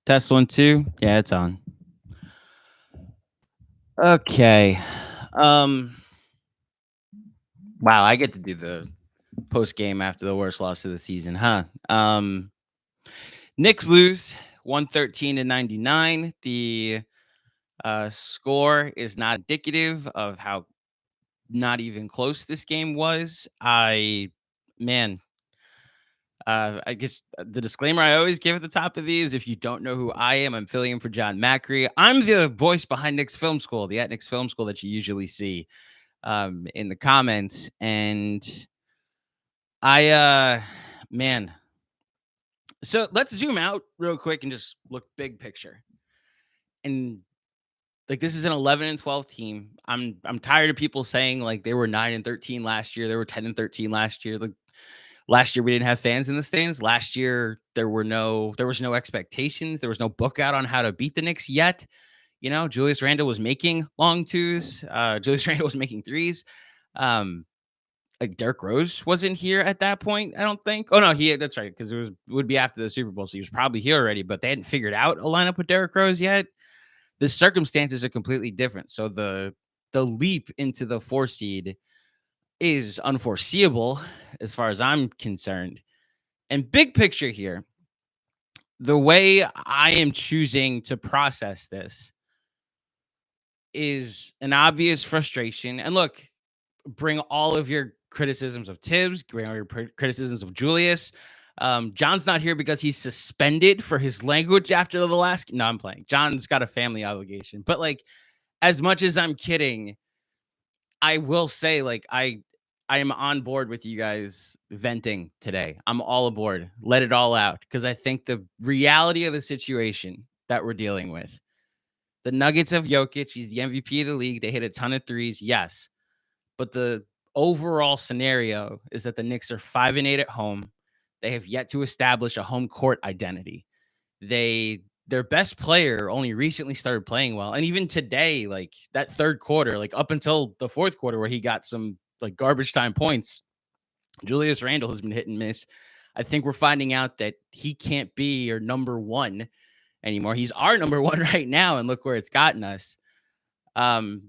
Test 1, 2. Yeah, it's on. Okay. Um. Wow, I get to do the post game after the worst loss of the season, huh? Knicks lose 113 to 99. The score is not indicative of how not even close this game was. Man, I guess the disclaimer I always give at the top of these, if you don't know who I am, I'm filling in for John Macri. I'm the voice behind Knicks Film School, the at Knicks Film School that you usually see in the comments. And I man, so let's zoom out real quick and just look big picture. And like this is an 11 and 12 team. I'm tired of people saying like they were 9 and 13 last year, they were 10 and 13 last year. Like last year we didn't have fans in the stands. Last year there was no expectations. There was no book out on how to beat the Knicks yet. You know, Julius Randle was making long twos. Julius Randle was making threes. Um, like Derrick Rose wasn't here at that point, I don't think. Oh no, that's right, because would be after the Super Bowl, so he was probably here already, but they hadn't figured out a lineup with Derrick Rose yet. The circumstances are completely different. So the leap into the 4 seed is unforeseeable as far as I'm concerned. And big picture here, the way I am choosing to process this is an obvious frustration. And look, bring all of your criticisms of Tibbs, bring all your criticisms of Julius. John's not here because he's suspended for his language after the last. No, I'm playing. John's got a family obligation. But like, as much as I'm kidding, I will say like I am on board with you guys venting today. I'm all aboard. Let it all out because I think the reality of the situation that we're dealing with. The Nuggets of Jokic, he's the MVP of the league. They hit a ton of threes, yes. But the overall scenario is that the Knicks are 5-8 at home. They have yet to establish a home court identity. Their best player only recently started playing well. And even today, like that third quarter, like up until the fourth quarter where he got some like garbage time points, Julius Randle has been hit and miss. I think we're finding out that he can't be your number one anymore. He's our number one right now, and look where it's gotten us.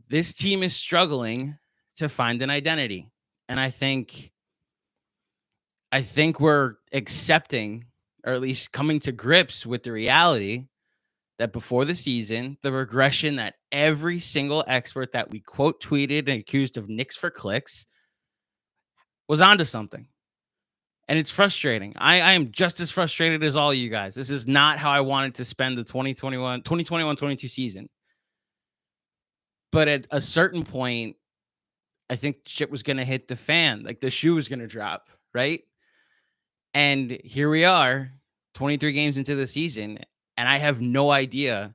This team is struggling to find an identity. And I think we're accepting, or at least coming to grips with the reality that before the season, the regression that every single expert that we quote tweeted and accused of Knicks for clicks was onto something. And it's frustrating. I am just as frustrated as all you guys. This is not how I wanted to spend the 2021-22 season. But at a certain point, I think shit was going to hit the fan. Like the shoe was going to drop, right? And here we are, 23 games into the season, and I have no idea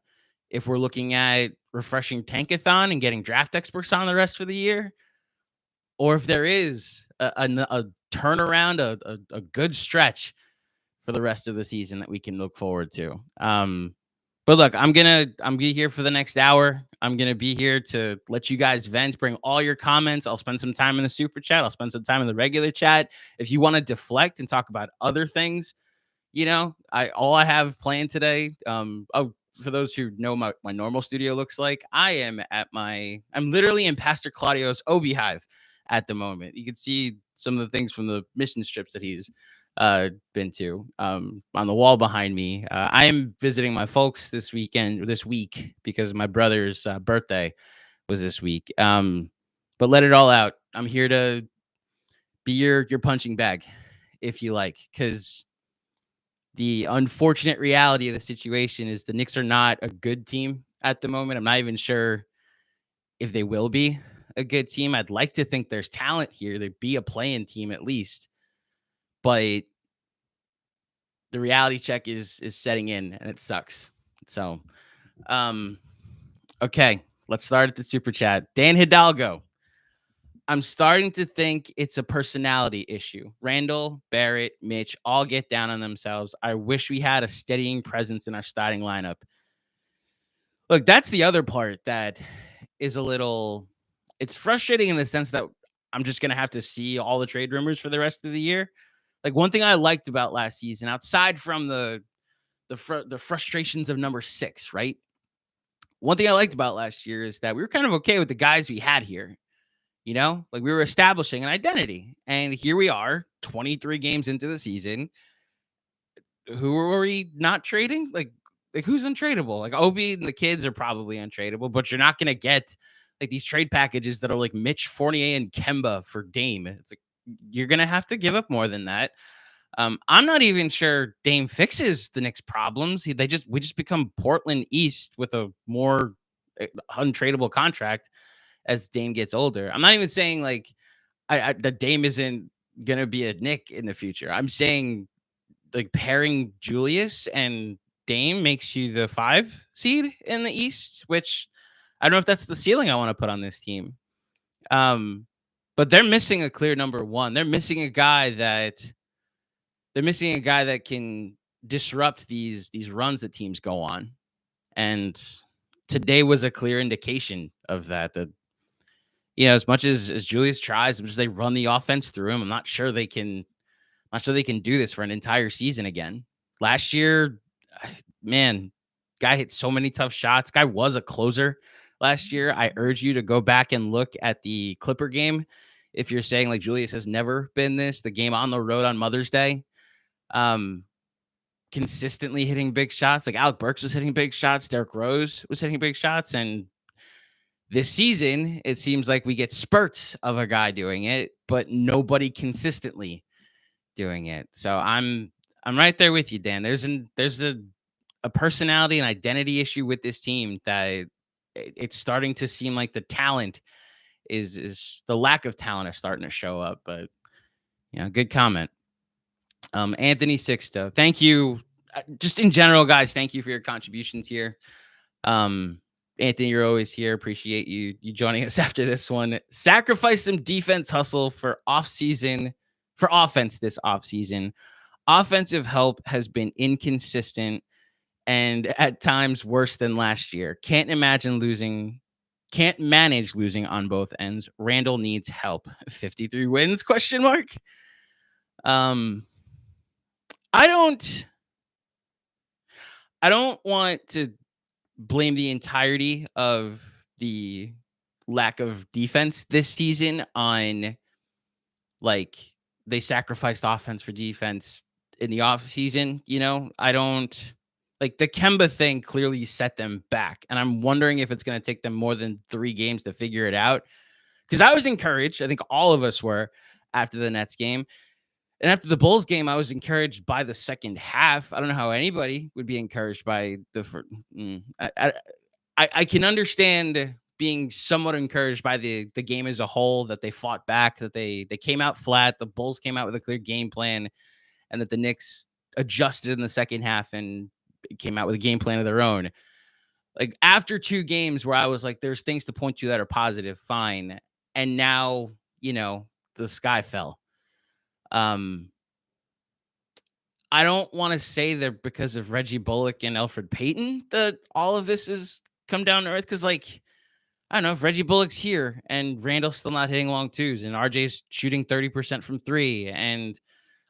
if we're looking at refreshing Tankathon and getting draft experts on the rest of the year, or if there is a turnaround, a good stretch for the rest of the season that we can look forward to. But look, I'm gonna be here for the next hour. I'm gonna be here to let you guys vent, bring all your comments. I'll spend some time in the super chat. I'll spend some time in the regular chat. If you want to deflect and talk about other things, you know, all I have planned today. For those who know my normal studio looks like, I'm literally in Pastor Claudio's Obi Hive at the moment. You can see some of the things from the mission strips that he's been to on the wall behind me. I am visiting my folks this week because my brother's birthday was this week. But let it all out. I'm here to be your punching bag, if you like, because the unfortunate reality of the situation is the Knicks are not a good team at the moment. I'm not even sure if they will be a good team. I'd like to think there's talent here. There'd be a playing team at least. But the reality check is setting in, and it sucks. So, okay, let's start at the super chat. Dan Hidalgo. I'm starting to think it's a personality issue. Randall, Barrett, Mitch all get down on themselves. I wish we had a steadying presence in our starting lineup. Look, that's the other part that is it's frustrating in the sense that I'm just going to have to see all the trade rumors for the rest of the year. Like one thing I liked about last season, outside from the the frustrations of number 6, right? One thing I liked about last year is that we were kind of okay with the guys we had here. Like we were establishing an identity. And here we are, 23 games into the season. Who are we not trading? Like who's untradeable? Like Obi and the kids are probably untradeable, but you're not going to get like these trade packages that are like Mitch Fournier and Kemba for Dame. It's like you're going to have to give up more than that. I'm not even sure Dame fixes the Knicks' problems. We just become Portland East with a more untradeable contract as Dame gets older. I'm not even saying like that Dame isn't gonna be a Knick in the future. I'm saying like pairing Julius and Dame makes you the 5 seed in the East, which I don't know if that's the ceiling I want to put on this team. But they're missing a clear number 1. They're missing a guy that can disrupt these runs that teams go on. And today was a clear indication of that. As much as Julius tries, as much as they run the offense through him, I'm not sure they can do this for an entire season again. Last year, man, guy hit so many tough shots. Guy was a closer last year. I urge you to go back and look at the Clipper game. If you're saying like Julius has never been this, the game on the road on Mother's Day, consistently hitting big shots. Like Alec Burks was hitting big shots. Derrick Rose was hitting big shots. And this season, it seems like we get spurts of a guy doing it, but nobody consistently doing it. So I'm right there with you, Dan. There's a personality and identity issue with this team that it's starting to seem like the talent is the lack of talent is starting to show up. But good comment. Anthony Sixto, thank you. Just in general, guys, thank you for your contributions here. Anthony, you're always here. Appreciate you joining us after this one. Sacrifice some defense hustle for offense this offseason. Offensive help has been inconsistent and at times worse than last year. Can't manage losing on both ends. Randall needs help. 53 wins? ? I don't want to blame the entirety of the lack of defense this season on like they sacrificed offense for defense in the offseason. I don't like the Kemba thing clearly set them back. And I'm wondering if it's going to take them more than 3 games to figure it out. Because I was encouraged. I think all of us were after the Nets game. And after the Bulls game, I was encouraged by the second half. I don't know how anybody would be encouraged by I can understand being somewhat encouraged by the game as a whole, that they fought back, that they came out flat. The Bulls came out with a clear game plan, and that the Knicks adjusted in the second half and came out with a game plan of their own. Like after 2 games where I was like, there's things to point to that are positive, fine. And now, the sky fell. I don't want to say that because of Reggie Bullock and Elfrid Payton that all of this has come down to earth. Because, like, I don't know, if Reggie Bullock's here and Randall's still not hitting long twos and RJ's shooting 30% from 3 and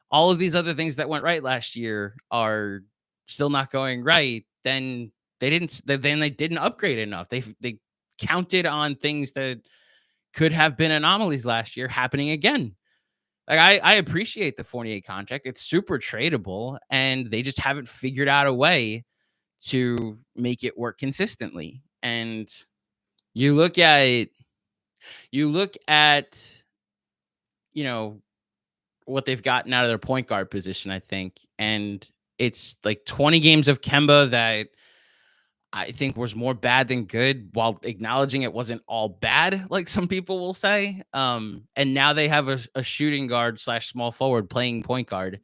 all of these other things that went right last year are still not going right, then they didn't upgrade enough. They counted on things that could have been anomalies last year happening again. Like I appreciate the Fournier contract. It's super tradable, and they just haven't figured out a way to make it work consistently. And you look at what they've gotten out of their point guard position, I think, and it's like 20 games of Kemba that I think was more bad than good, while acknowledging it wasn't all bad, like some people will say. And now they have a shooting guard / small forward playing point guard.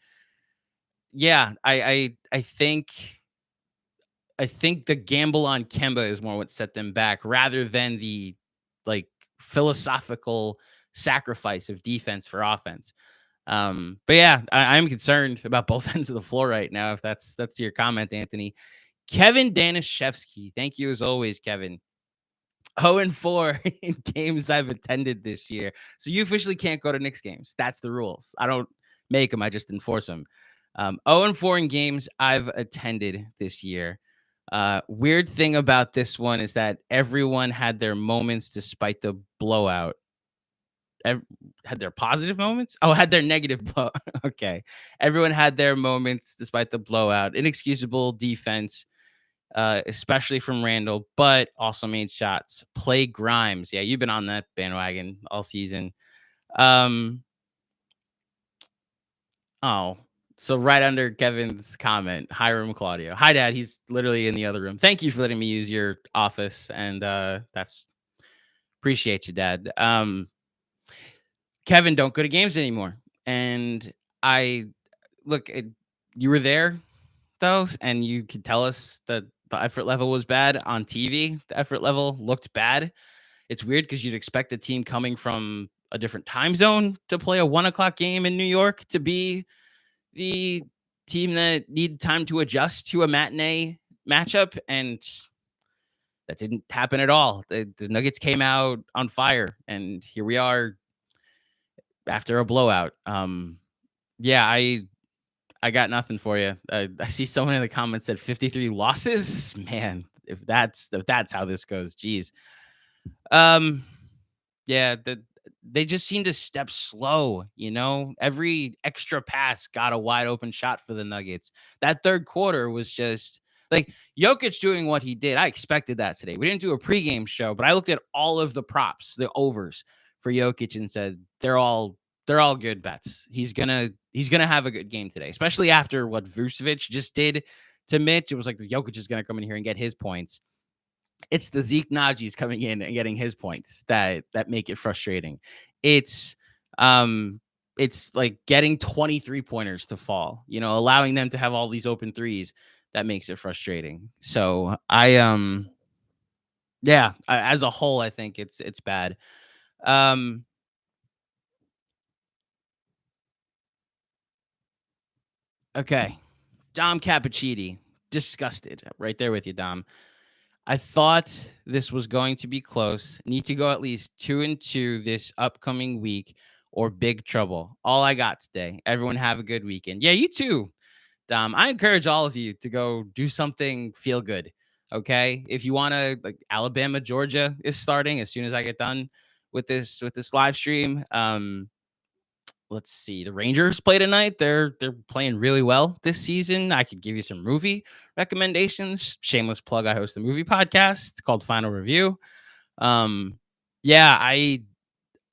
Yeah, I think the gamble on Kemba is more what set them back, rather than the like philosophical sacrifice of defense for offense. But yeah, I'm concerned about both ends of the floor right now. If that's your comment, Anthony. Kevin Danishevsky, thank you as always, Kevin. 0-4 in games I've attended this year. So you officially can't go to Knicks games. That's the rules. I don't make them. I just enforce them. 0-4 in games I've attended this year. Weird thing about this one is that everyone had their moments despite the blowout. Had their positive moments? Oh, had their negative blow. Okay. Everyone had their moments despite the blowout. Inexcusable defense, especially from Randall, but also made shots. Play Grimes. Yeah, you've been on that bandwagon all season. Oh, so right under Kevin's comment, hi room Claudio. Hi dad, he's literally in the other room. Thank you for letting me use your office, and that's appreciate you, dad. Kevin, don't go to games anymore. And I look, you were there though, and you could tell us that the effort level was bad on TV. The effort level looked bad. It's weird because you'd expect a team coming from a different time zone to play a 1 o'clock game in New York to be the team that need time to adjust to a matinee matchup, and that didn't happen at all. The Nuggets came out on fire, and here we are after a blowout. Yeah, I got nothing for you. I see someone in the comments said 53 losses. Man, if that's how this goes, geez. Yeah, they just seem to step slow, you know? Every extra pass got a wide open shot for the Nuggets. That third quarter was just like Jokic doing what he did. I expected that today. We didn't do a pregame show, but I looked at all of the props, the overs for Jokic, and said they're all good bets. He's gonna have a good game today, especially after what Vucevic just did to Mitch. It was like Jokic is gonna come in here and get his points. It's the Zeke Najee's coming in and getting his points that make it frustrating. It's it's like getting 23 pointers to fall, you know, allowing them to have all these open threes that makes it frustrating. So yeah, as a whole, I think it's bad. Okay. Dom Cappuccini, disgusted. Right there with you, Dom. I thought this was going to be close. Need to go at least 2-2 this upcoming week or big trouble. All I got today. Everyone have a good weekend. Yeah, you too, Dom. I encourage all of you to go do something feel good. Okay. If you want to, like, Alabama, Georgia is starting as soon as I get done with this live stream. Let's see. The Rangers play tonight. They're playing really well this season. I could give you some movie recommendations. Shameless plug. I host a movie podcast. It's called Final Review. Yeah, I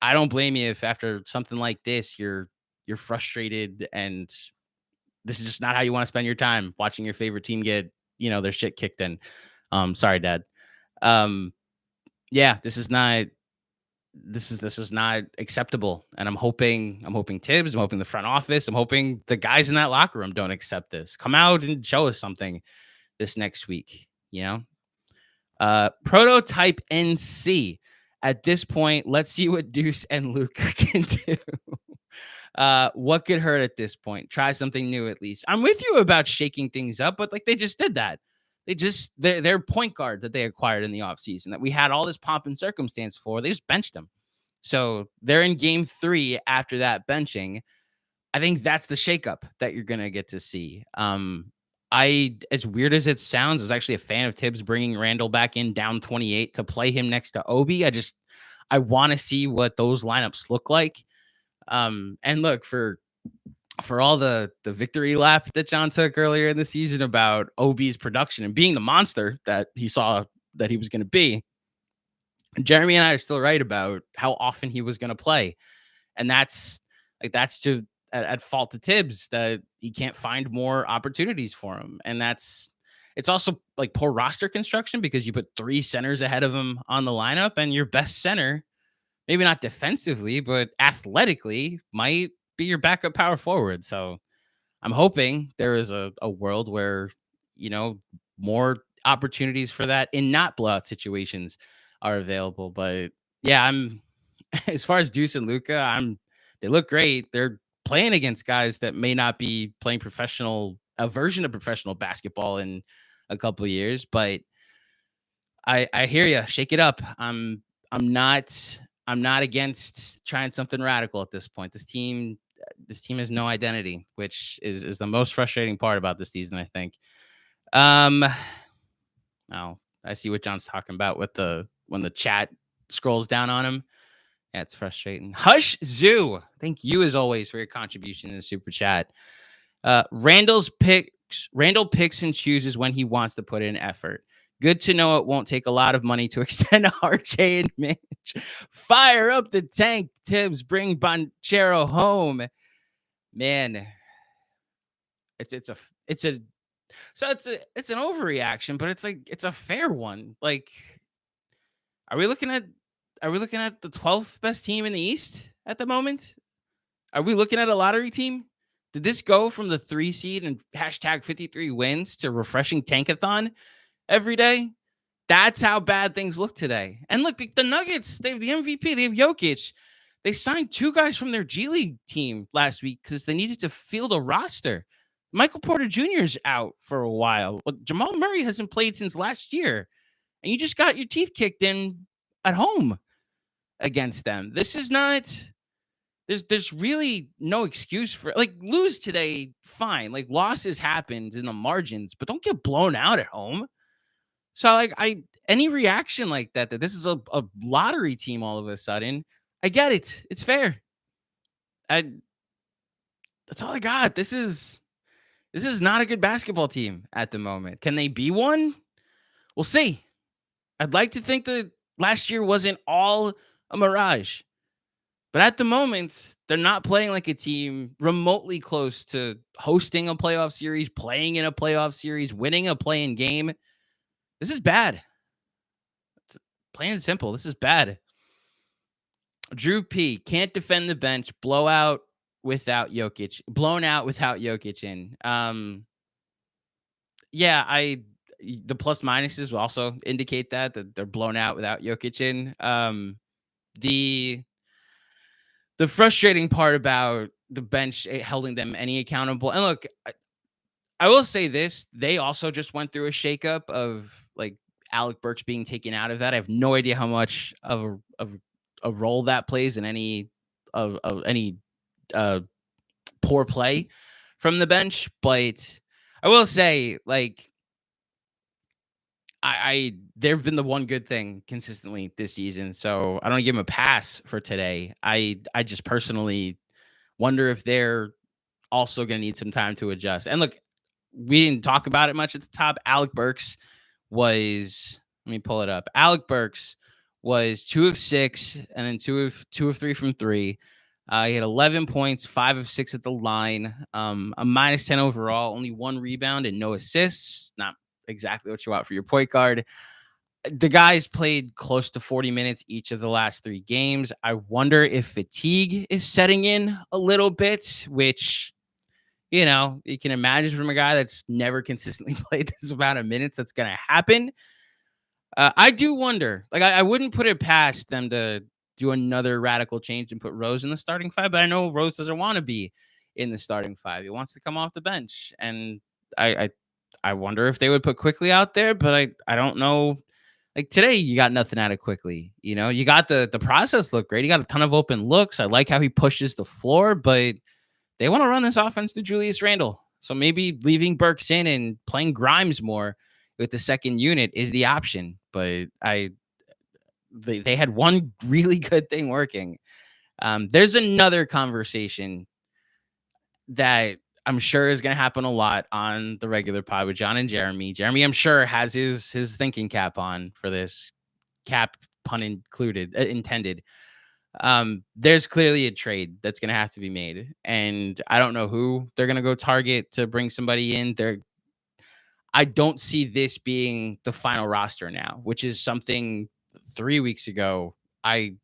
don't blame you if after something like this you're frustrated and this is just not how you want to spend your time watching your favorite team get, you know, their shit kicked in. Sorry, Dad. Yeah, this is not acceptable, and I'm hoping Tibbs, I'm hoping the front office, I'm hoping the guys in that locker room don't accept this. Come out and show us something this next week, you know. Prototype NC. At this point, let's see what Deuce and Luke can do. What could hurt at this point? Try something new at least. I'm with you about shaking things up, but like they just did that. Their point guard that they acquired in the offseason that we had all this pomp and circumstance for, they just benched him. So they're in game 3 after that benching. I think that's the shakeup that you're going to get to see. As weird as it sounds, I was actually a fan of Tibbs bringing Randall back in down 28 to play him next to Obi. I want to see what those lineups look like. And look, for all the victory lap that John took earlier in the season about Obi's production and being the monster that he saw that he was going to be, Jeremy and I are still right about how often he was going to play. And that's at fault to Tibbs that he can't find more opportunities for him. And it's also like poor roster construction because you put 3 centers ahead of him on the lineup, and your best center, maybe not defensively, but athletically, might be your backup power forward. So I'm hoping there is a world where, you know, more opportunities for that in not blowout situations are available. But yeah, I'm as far as Deuce and Luca, they look great. They're playing against guys that may not be playing a version of professional basketball in a couple of years, but I hear you. Shake it up. I'm not against trying something radical at this point. This team, this team has no identity, which is the most frustrating part about this season, I think. Oh, I see what John's talking about with when the chat scrolls down on him. Yeah, it's frustrating. Hush Zoo, thank you as always for your contribution in the super chat. Randall picks and chooses when he wants to put in effort. Good to know it won't take a lot of money to extend RJ and Mitch. Fire up the tank, Tibbs. Bring Banchero home. Man, it's an overreaction, but it's a fair one. Like, are we looking at the 12th best team in the East at the moment? Are we looking at a lottery team? Did this go from the 3 seed and hashtag 53 wins to refreshing tankathon every day? That's how bad things look today. And look, the Nuggets, they have the MVP. They have Jokic. They signed 2 guys from their G League team last week because they needed to field a roster. Michael Porter Jr. is out for a while. But Jamal Murray hasn't played since last year. And you just got your teeth kicked in at home against them. This is not... There's really no excuse for lose today, fine. Like, losses happened in the margins, but don't get blown out at home. So any reaction like that this is a lottery team all of a sudden, I get it. It's fair. That's all I got. This is not a good basketball team at the moment. Can they be one? We'll see. I'd like to think that last year wasn't all a mirage. But at the moment, they're not playing like a team remotely close to hosting a playoff series, playing in a playoff series, winning a play-in game. This is bad. It's plain and simple. This is bad. Drew P. Can't defend the bench. Blown out without Jokic in. The plus minuses will also indicate that they're blown out without Jokic in. The frustrating part about the bench holding them any accountable. And look, I will say this. They also just went through a shakeup of Alec Burks being taken out of that. I have no idea how much of a role that plays in any poor play from the bench. But I will say, they've been the one good thing consistently this season, so I don't give them a pass for today. I just personally wonder if they're also going to need some time to adjust. And look, we didn't talk about it much at the top. Alec Burks was, let me pull it up. Alec Burks was 2 of 6, and then 2 of 3 from 3. He had 11 points, 5 of 6 at the line, a -10 overall, only 1 rebound and no assists. Not exactly what you want for your point guard. The guys played close to 40 minutes each of the last 3 games. I wonder if fatigue is setting in a little bit, which, you can imagine from a guy that's never consistently played this amount of minutes, that's going to happen. I do wonder, I wouldn't put it past them to do another radical change and put Rose in the starting 5, but I know Rose doesn't want to be in the starting 5. He wants to come off the bench. And I wonder if they would put Quickly out there, but I don't know. Today, you got nothing out of Quickly. You got the process look great. He got a ton of open looks. I like how he pushes the floor, but they want to run this offense to Julius Randle. So maybe leaving Burks in and playing Grimes more with the second unit is the option. But they had one really good thing working. There's another conversation that I'm sure is going to happen a lot on the regular pod with John and Jeremy. Jeremy, I'm sure, has his thinking cap on for this. Cap, pun intended. There's clearly a trade that's going to have to be made. And I don't know who they're going to go target to bring somebody in. I don't see this being the final roster now, which is something 3 weeks ago I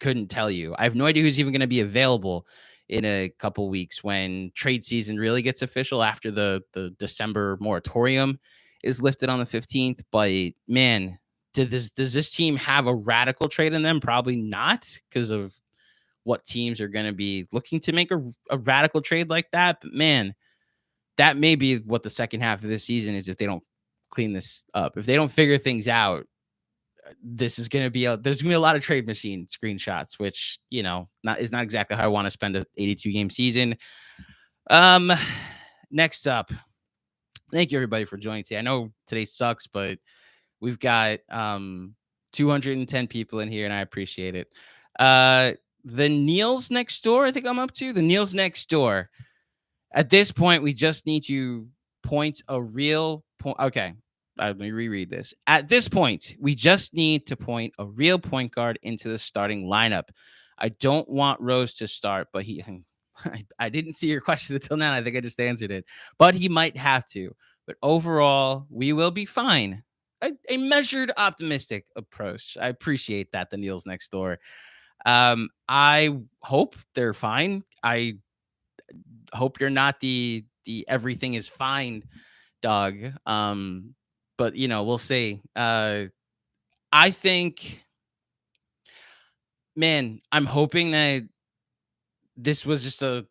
couldn't tell you. I have no idea who's even going to be available in a couple weeks when trade season really gets official after the December moratorium is lifted on the 15th. But man, does this team have a radical trade in them? Probably not, because of what teams are going to be looking to make a radical trade like that. But man, that may be what the second half of this season is if they don't clean this up. If they don't figure things out, this is going to be there's going to be a lot of trade machine screenshots, which, is not exactly how I want to spend a 82 game season. Next up, thank you everybody for joining today. I know today sucks, but we've got 210 people in here, and I appreciate it. The Neil's Next Door, I think I'm up to. The Neil's Next Door. At this point, we just need to point a real point. Okay, let me reread this. At this point, we just need to point a real point guard into the starting lineup. I don't want Rose to start, but I didn't see your question until now. I think I just answered it. But he might have to. But overall, we will be fine. A measured, optimistic approach. I appreciate that, the Neil's Next Door. I hope they're fine. I hope you're not the everything is fine dog. But we'll see. I think, man, I'm hoping that this was just so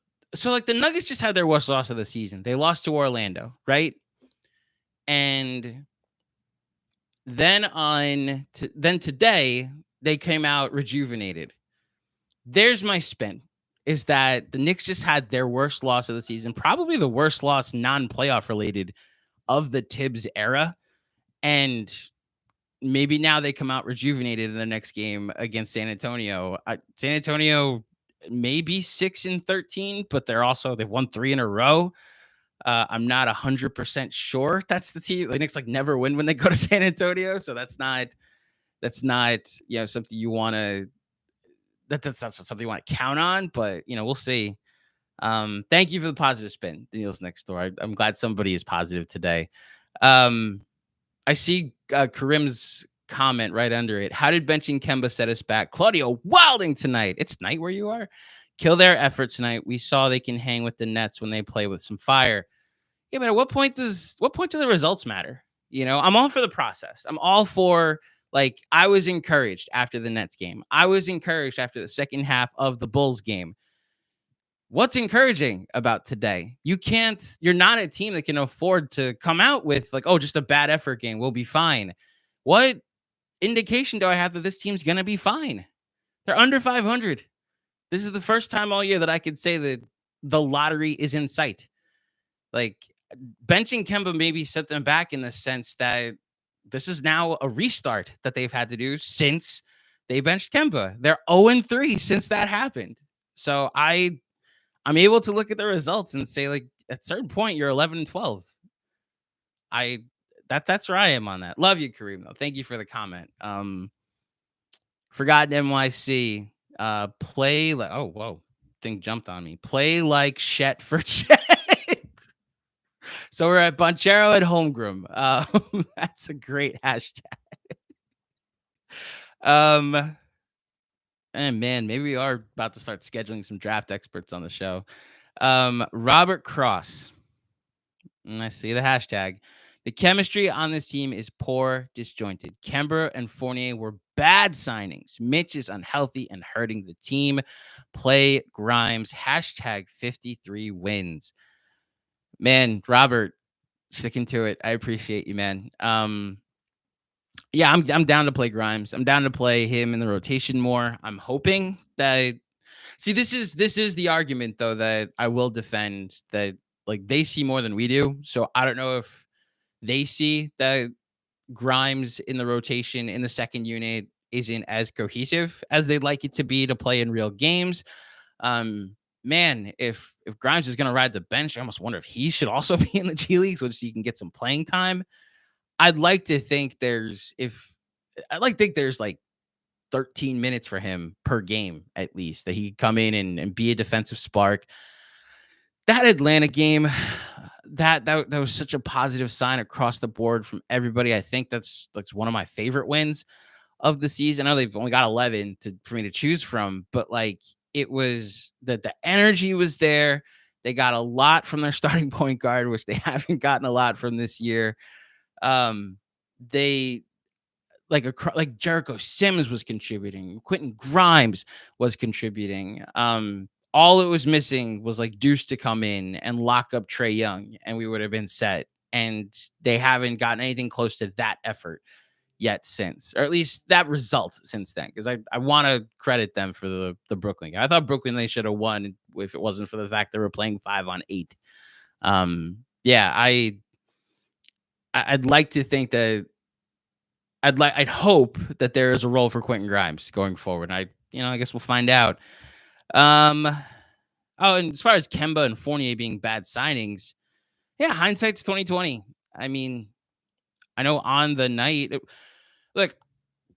like the Nuggets just had their worst loss of the season. They lost to Orlando, right? And then today they came out rejuvenated. There's my spin, is that the Knicks just had their worst loss of the season, probably the worst loss non-playoff related of the Tibbs era. And maybe now they come out rejuvenated in the next game against San Antonio. San Antonio may be 6-13, but they've won 3 in a row. I'm not 100% sure that's the team. The Knicks never win when they go to San Antonio, so that's not something you want to. That's not something you want to count on, but we'll see. Thank you for the positive spin, Neil's Next Door. I'm glad somebody is positive today. I see Karim's comment right under it. How did benching Kemba set us back? Claudio Wilding tonight. It's night where you are. Kill their effort tonight. We saw they can hang with the Nets when they play with some fire. Yeah, but at what point do the results matter? I'm all for the process. I'm all for, I was encouraged after the Nets game. I was encouraged after the second half of the Bulls game. What's encouraging about today? You're not a team that can afford to come out with just a bad effort game. We'll be fine. What indication do I have that this team's going to be fine? They're under 500. This is the first time all year that I could say that the lottery is in sight. Benching Kemba maybe set them back in the sense that this is now a restart that they've had to do since they benched Kemba. They're 0-3 since that happened. So I'm able to look at the results and say, at a certain point, you're 11-12. That's where I am on that. Love you, Kareem, though. Thank you for the comment. Forgotten NYC. Play like, oh, whoa. Thing jumped on me. Play like Shet for Chet. So we're at Bonchero at Holmgren. That's a great hashtag. And man, maybe we are about to start scheduling some draft experts on the show. Robert Cross. And I see the hashtag. The chemistry on this team is poor, disjointed. Kemba and Fournier were bad signings. Mitch is unhealthy and hurting the team. Play Grimes. Hashtag 53 wins. Man, Robert, sticking to it. I appreciate you, man. Yeah, I'm down to play Grimes. I'm down to play him in the rotation more. I'm hoping that. See, this is the argument though that I will defend, that they see more than we do. So I don't know if they see that Grimes in the rotation in the second unit isn't as cohesive as they'd like it to be to play in real games. Man, if Grimes is going to ride the bench, I almost wonder if he should also be in the G League so he can get some playing time. I'd like to think there's 13 minutes for him per game, at least, that he could come in and be a defensive spark. That Atlanta game, that was such a positive sign across the board from everybody. I think that's one of my favorite wins of the season. I know they've only got 11 for me to choose from, but it was that the energy was there. They got a lot from their starting point guard, which they haven't gotten a lot from this year. They Jericho Sims was contributing. Quentin Grimes was contributing. All it was missing was Deuce to come in and lock up Trae Young, and we would have been set. And they haven't gotten anything close to that effort yet since, or at least that result since then, because I want to credit them for the Brooklyn game. I thought Brooklyn, they should have won if it wasn't for the fact they were playing 5-on-8. Yeah, I'd like to think that I'd hope that there is a role for Quentin Grimes going forward. I guess we'll find out. Um, and as far as Kemba and Fournier being bad signings, yeah, hindsight's 2020. I mean, I know on the night, look,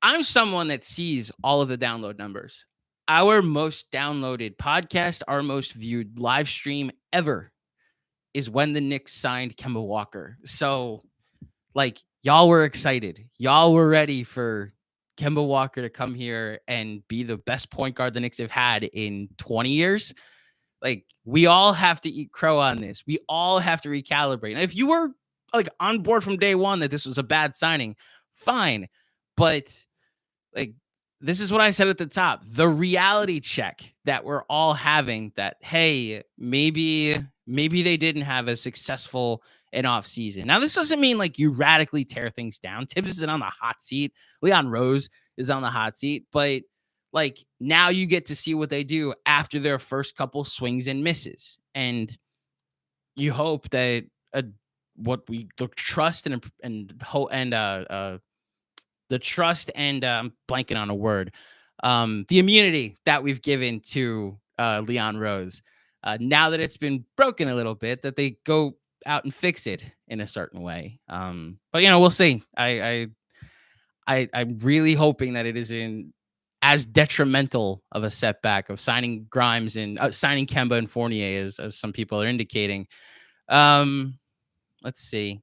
I'm someone that sees all of the download numbers. Our most downloaded podcast, our most viewed live stream ever is when the Knicks signed Kemba Walker. So, like, y'all were excited. Y'all were ready for Kemba Walker to come here and be the best point guard the Knicks have had in 20 years. Like, we all have to eat crow on this. We all have to recalibrate. And if you were like on board from day one that this was a bad signing, fine. But like, this is what I said at the top, the reality check that we're all having, that, hey, maybe they didn't have a successful an off season. Now, this doesn't mean like you radically tear things down. Tibbs isn't on the hot seat. Leon Rose is on the hot seat, but like, now you get to see what they do after their first couple swings and misses. And you hope that what we the trust and the trust and I'm blanking on a word, the immunity that we've given to Leon Rose, now that it's been broken a little bit, that they go out and fix it in a certain way. But we'll see. I'm really hoping that it isn't as detrimental of a setback of signing Grimes and signing Kemba and Fournier as some people are indicating. Let's see.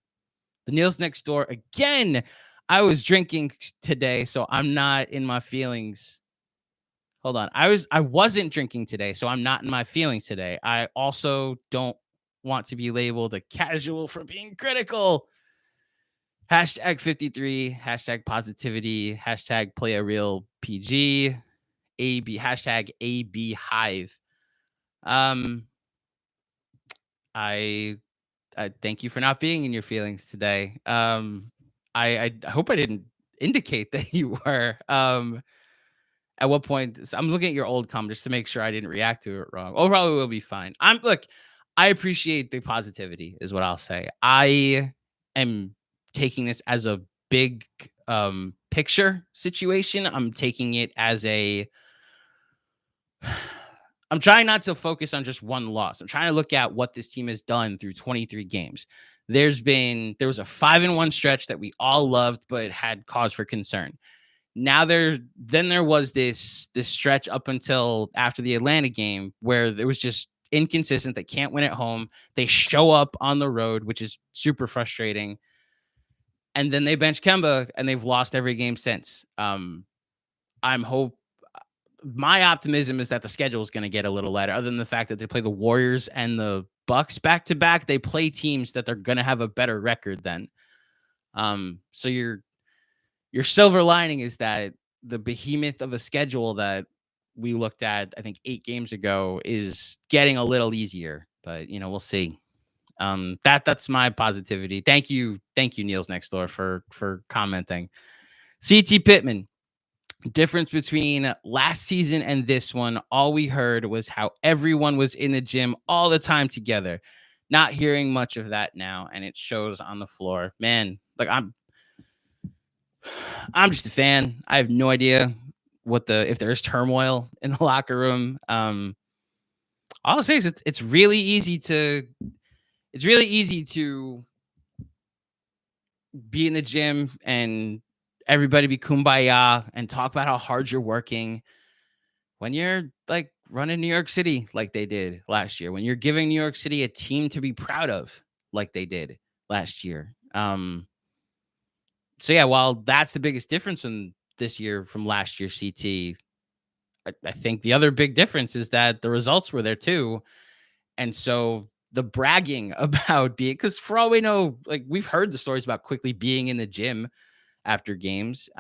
The Neil's Next Door again. I was drinking today, so I'm not in my feelings. Hold on. I wasn't drinking today, so I'm not in my feelings today. I also don't want to be labeled a casual for being critical. Hashtag 53, hashtag positivity, hashtag play a real PG, AB, hashtag AB Hive. I thank you for not being in your feelings today. I hope I didn't indicate that you were. At what point? So I'm looking at your old comment just to make sure I didn't react to it wrong. Overall, it will be fine. I appreciate the positivity, is what I'll say. I am taking this as a big picture situation. I'm taking it as I'm trying not to focus on just one loss. I'm trying to look at what this team has done through 23 games. There was a 5-1 stretch that we all loved, but had cause for concern. Now there was this stretch up until after the Atlanta game where it was just inconsistent. They can't win at home. They show up on the road, which is super frustrating. And then they bench Kemba, and they've lost every game since. My optimism is that the schedule is going to get a little lighter, other than the fact that they play the Warriors and the Bucks back to back. They play teams that they're going to have a better record than. So your silver lining is that the behemoth of a schedule that we looked at, I think 8 games ago, is getting a little easier, but we'll see. That's my positivity. Thank you, Neil's Next Door, for commenting. CT Pittman. Difference between last season and this one, all we heard was how everyone was in the gym all the time together. Not hearing much of that now, and it shows on the floor. Man, like, I'm just a fan. I have no idea if there's turmoil in the locker room. All I'll say is it's really easy to be in the gym and everybody be kumbaya and talk about how hard you're working when you're like running New York City like they did last year, when you're giving New York City a team to be proud of like they did last year. So yeah, while that's the biggest difference in this year from last year, CT, I think the other big difference is that the results were there too. And so the bragging about being, because for all we know, like, we've heard the stories about quickly being in the gym after games.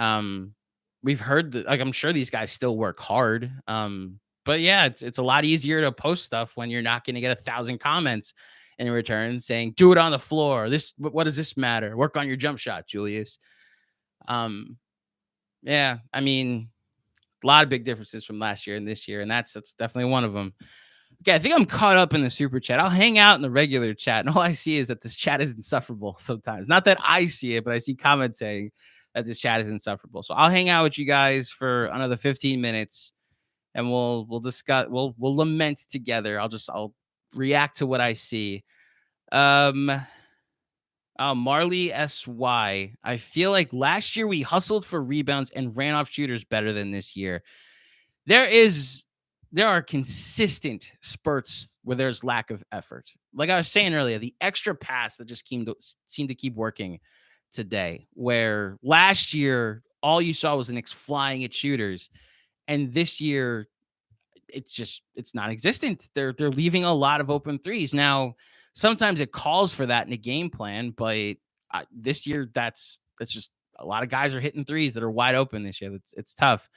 We've heard that, like, I'm sure these guys still work hard. But yeah, it's a lot easier to post stuff when you're not going to get 1,000 comments in return saying, do it on the floor. What does this matter? Work on your jump shot, Julius. Yeah, I mean, a lot of big differences from last year and this year, and that's definitely one of them. Okay, I think I'm caught up in the super chat. I'll hang out in the regular chat, and all I see is that this chat is insufferable sometimes. Not that I see it, but I see comments saying that this chat is insufferable. So I'll hang out with you guys for another 15 minutes, and we'll discuss. We'll lament together. I'll react to what I see. Marley SY. I feel like last year we hustled for rebounds and ran off shooters better than this year. There are consistent spurts where there's lack of effort. Like I was saying earlier, the extra pass that just seemed to keep working today, where last year all you saw was the Knicks flying at shooters, and this year it's non-existent. They're leaving a lot of open threes. Now, sometimes it calls for that in a game plan, but this year that's just a lot of guys are hitting threes that are wide open this year. It's tough.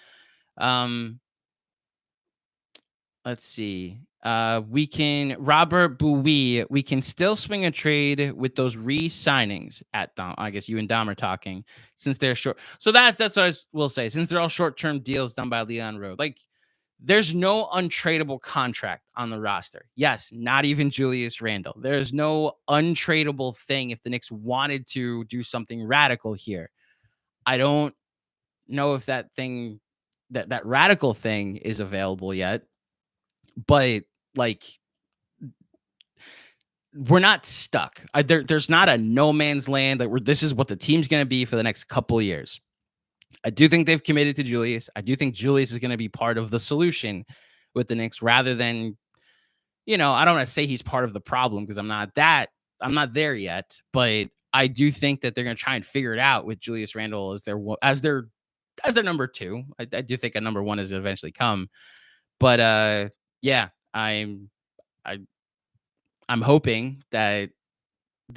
Let's see. Robert Bowie, we can still swing a trade with those re-signings at Dom. I guess you and Dom are talking since they're short. So that's what I will say. Since they're all short-term deals done by Leon Rode, like there's no untradeable contract on the roster. Yes, not even Julius Randle. There's no untradeable thing if the Knicks wanted to do something radical here. I don't know if that radical thing is available yet. But like, we're not stuck. There's not a no man's land that this is what the team's going to be for the next couple of years. I do think they've committed to Julius. I do think Julius is going to be part of the solution with the Knicks rather than, I don't want to say he's part of the problem because I'm not there yet. But I do think that they're going to try and figure it out with Julius Randle as their number two. I do think a number one is eventually come. But yeah, I'm hoping that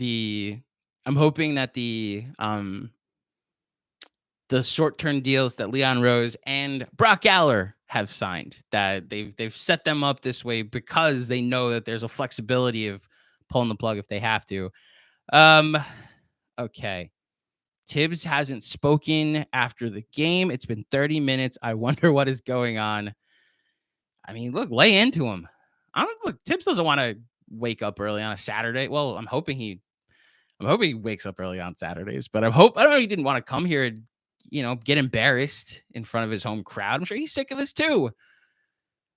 the short-term deals that Leon Rose and Brock Aller have signed, that they've set them up this way because they know that there's a flexibility of pulling the plug if they have to. Okay. Tibbs hasn't spoken after the game. It's been 30 minutes. I wonder what is going on. I mean, look, lay into him. Tibbs doesn't want to wake up early on a Saturday. Well, I'm hoping he wakes up early on Saturdays, but I don't know, he didn't want to come here and, get embarrassed in front of his home crowd. I'm sure he's sick of this too.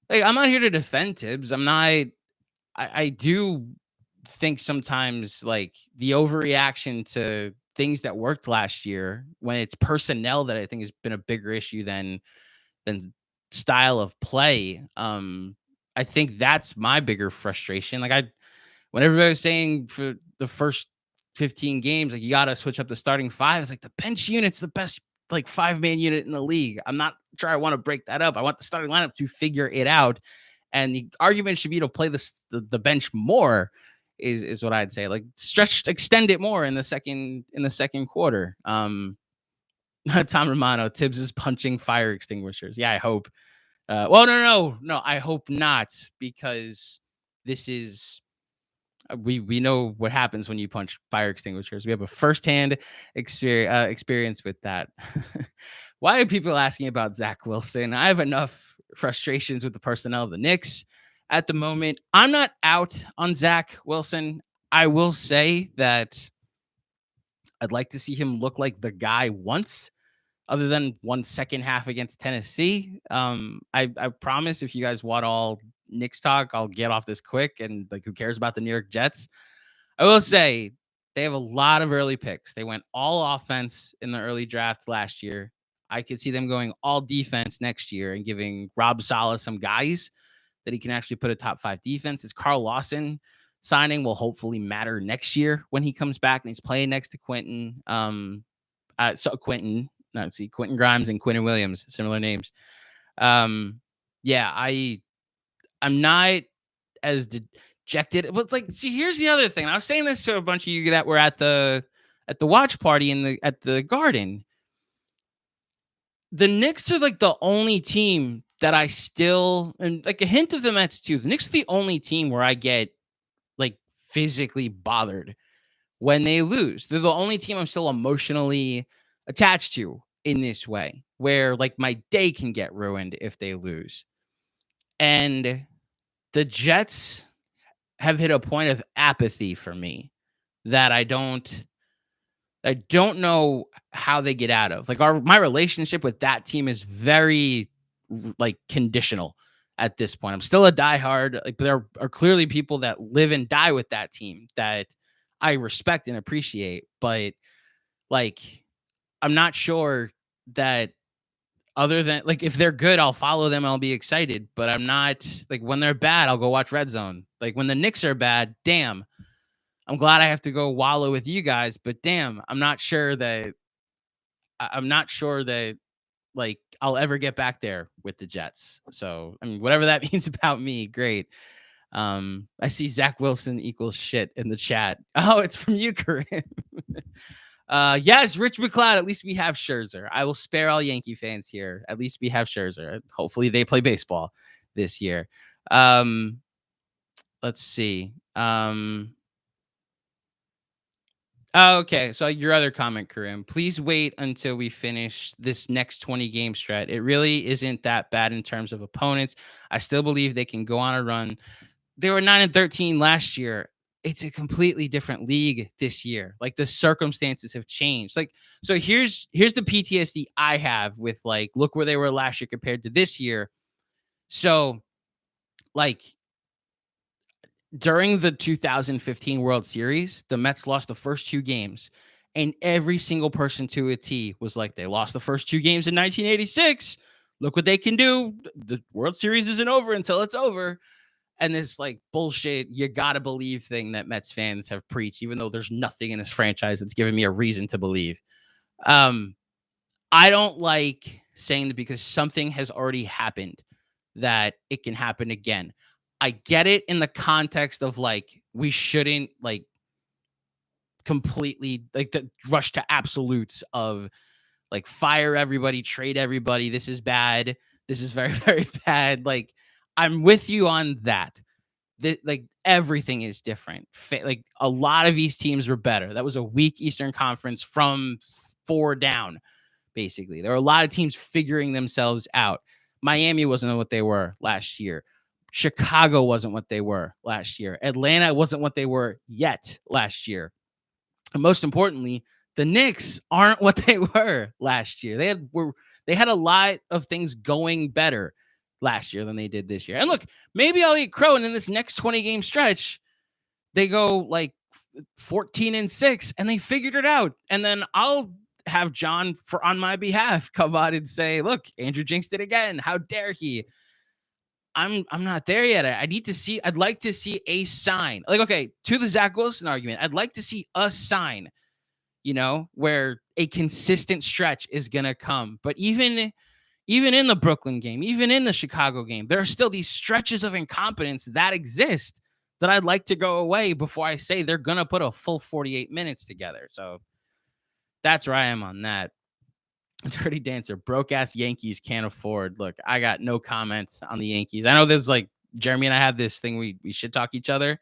Like, I'm not here to defend Tibbs. I do think sometimes like the overreaction to things that worked last year when it's personnel that I think has been a bigger issue than style of play. I think that's my bigger frustration. Like when everybody was saying for the first 15 games, like you got to switch up the starting five. It's like the bench unit's the best like 5-man unit in the league. I'm not sure I want to break that up. I want the starting lineup to figure it out. And the argument should be to play the bench more is what I'd say. Like extend it more in the second quarter. Tom Romano, Tibbs is punching fire extinguishers. Yeah, I hope. Well, no, I hope not, because this is we know what happens when you punch fire extinguishers. We have a firsthand experience with that. Why are people asking about Zach Wilson? I have enough frustrations with the personnel of the Knicks at the moment. I'm not out on Zach Wilson. I will say that I'd like to see him look like the guy once, other than 1 second half against Tennessee. I promise if you guys want all Knicks talk, I'll get off this quick, and like, who cares about the New York Jets? I will say they have a lot of early picks. They went all offense in the early draft last year. I could see them going all defense next year and giving Rob Saleh some guys that he can actually put a top 5 defense. It's Carl Lawson signing will hopefully matter next year when he comes back and he's playing next to Quentin Grimes and Quentin Williams, similar names. Yeah, I'm not as dejected. But like, see, here's the other thing. I was saying this to a bunch of you that were at the watch party at the Garden. The Knicks are like the only team that I still, and like a hint of the Mets too. The Knicks are the only team where I get like physically bothered when they lose. They're the only team I'm still emotionally attached to in this way, where like my day can get ruined if they lose. And the Jets have hit a point of apathy for me that I don't know how they get out of. Like my relationship with that team is very like conditional at this point. I'm still a diehard. Like, but there are clearly people that live and die with that team that I respect and appreciate. But like, I'm not sure that other than like if they're good, I'll follow them. I'll be excited. But I'm not like when they're bad, I'll go watch Red Zone. Like when the Knicks are bad, damn, I'm glad I have to go wallow with you guys. But damn, I'm not sure that like I'll ever get back there with the Jets. So I mean, whatever that means about me, great. I see Zach Wilson equals shit in the chat. Oh, it's from you, Karim. Yes, Rich McLeod. At least we have Scherzer. I will spare all Yankee fans here. At least we have Scherzer. Hopefully they play baseball this year. Let's see. Okay, so your other comment, Karim. Please wait until we finish this next 20 game stretch. It really isn't that bad in terms of opponents. I still believe they can go on a run. They were 9-13 last year. It's a completely different league this year. Like the circumstances have changed. Like, so here's the PTSD I have with like, look where they were last year compared to this year. So like during the 2015 World Series, the Mets lost the first 2 games, and every single person to a T was like, they lost the first 2 games in 1986. Look what they can do. The World Series isn't over until it's over. And this like bullshit, you gotta believe thing that Mets fans have preached, even though there's nothing in this franchise that's giving me a reason to believe. I don't like saying that because something has already happened that it can happen again. I get it in the context of like we shouldn't like completely like the rush to absolutes of like fire everybody, trade everybody. This is bad. This is very, very bad. Like I'm with you on that. Like everything is different. Like a lot of East teams were better. That was a weak Eastern Conference from 4 down. Basically, there were a lot of teams figuring themselves out. Miami wasn't what they were last year. Chicago wasn't what they were last year. Atlanta wasn't what they were yet last year. And most importantly, the Knicks aren't what they were last year. They had a lot of things going better last year than they did this year. And look, maybe I'll eat crow, and in this next 20 game stretch, they go like 14-6, and they figured it out. And then I'll have John on my behalf come out and say, "Look, Andrew jinxed it again. How dare he?" I'm not there yet. I'd like to see a sign. Like, okay, to the Zach Wilson argument, I'd like to see a sign, where a consistent stretch is gonna come. But even in the Brooklyn game, even in the Chicago game, there are still these stretches of incompetence that exist that I'd like to go away before I say they're gonna put a full 48 minutes together. So that's where I am on that. Dirty Dancer, broke ass Yankees can't afford. Look, I got no comments on the Yankees. I know there's like Jeremy and I have this thing we should talk each other.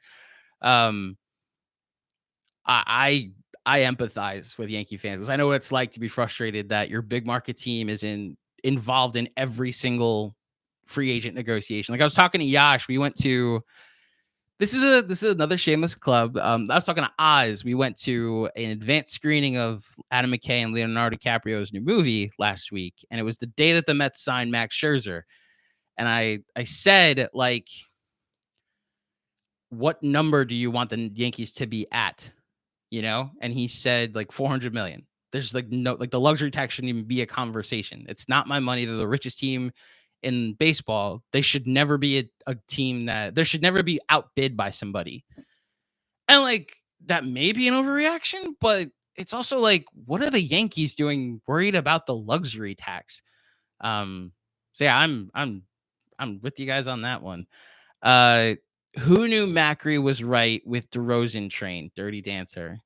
I empathize with Yankee fans. I know what it's like to be frustrated that your big market team is involved in every single free agent negotiation. Like I was talking to Yash, we went to this is another shameless club. I was talking to Oz. We went to an advanced screening of Adam McKay and Leonardo DiCaprio's new movie last week, and it was the day that the Mets signed Max Scherzer. And I said, like, what number do you want the Yankees to be at? And he said like 400 million. There's like no, like the luxury tax shouldn't even be a conversation. It's not my money. They're the richest team in baseball. They should never be a team there should never be outbid by somebody. And like that may be an overreaction, but it's also like, what are the Yankees doing worried about the luxury tax? So yeah, I'm with you guys on that one. Who knew Macri was right with DeRozan train? Dirty Dancer.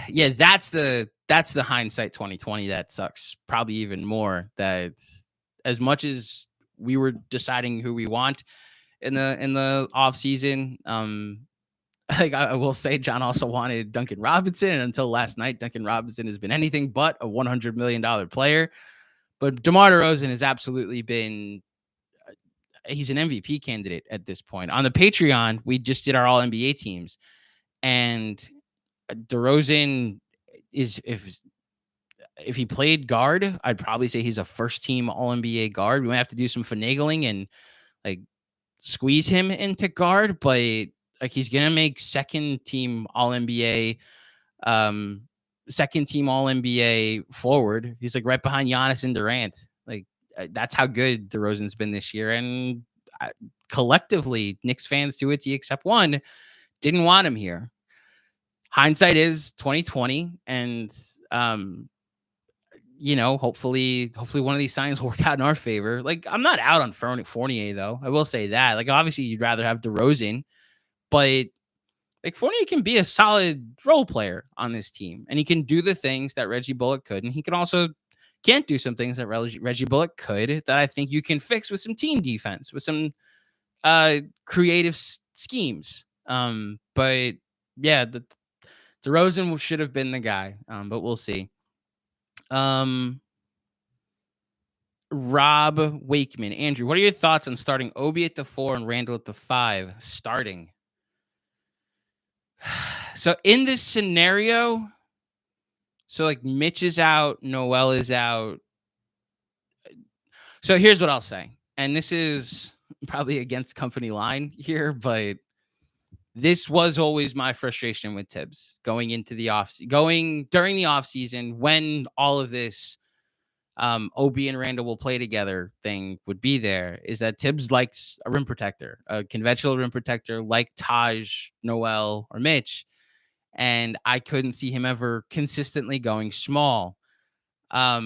Yeah, that's the hindsight 2020 that sucks probably even more. That as much as we were deciding who we want in the off season, Like I will say, John also wanted Duncan Robinson, and until last night, Duncan Robinson has been anything but a $100 million player. But DeMar DeRozan has absolutely been. He's an MVP candidate at this point. On the Patreon, we just did our All NBA teams, and DeRozan is if he played guard, I'd probably say he's a first team All NBA guard. We might have to do some finagling and like squeeze him into guard, but like he's gonna make second team All NBA, second team All NBA forward. He's like right behind Giannis and Durant. Like that's how good DeRozan's been this year. And collectively, Knicks fans, to a T except one, didn't want him here. Hindsight is 2020, and hopefully one of these signs will work out in our favor. Like, I'm not out on Fournier, though. I will say that. Like, obviously, you'd rather have DeRozan, but like Fournier can be a solid role player on this team, and he can do the things that Reggie Bullock could, and he can also can't do some things that Reggie Bullock could that I think you can fix with some team defense, with some creative schemes. But yeah, the DeRozan should have been the guy, but we'll see. Rob Wakeman. Andrew, what are your thoughts on starting Obi at the 4 and Randall at the 5? Starting. So in this scenario, so like Mitch is out, Noel is out. So here's what I'll say. And this is probably against company line here, but this was always my frustration with Tibbs going into the during the offseason when all of this Obi and Randall will play together thing would be there, is that Tibbs likes a rim protector, a conventional rim protector like Taj, Noel, or Mitch. And I couldn't see him ever consistently going small. I